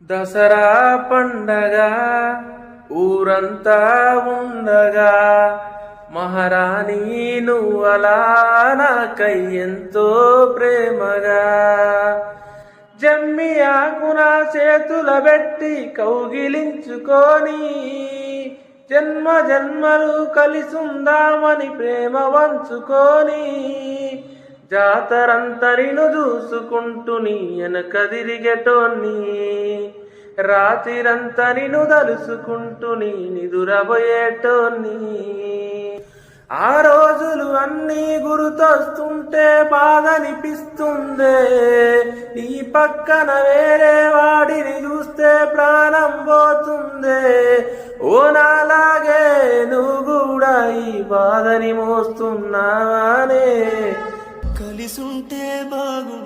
దసరా పండగ ఊరంతా ఉండగా మహారాణి నువ్వలా నాకై ఎంతో ప్రేమగా జమ్మి ఆకున చేతుల పెట్టి కౌగిలించుకొని జన్మ జన్మలు కలిసుందామని ప్రేమ వంచుకొని జాతరంతరిను చూసుకుంటూ నీ వెనక తిరిగేటోన్ని రాత్రిరంతరిను తలుసుకుంటూ నీ నిదురబోయేటోన్ని ఆ రోజులు అన్నీ గుర్తొస్తుంటే బాధనిపిస్తుందే నీ పక్కన వేరే వాడిని చూస్తే ప్రాణం పోతుందే ఓ నాలాగే నువ్వు కూడా ఈ బాధని మోస్తున్నావానే కలిసుంటే బాగుండు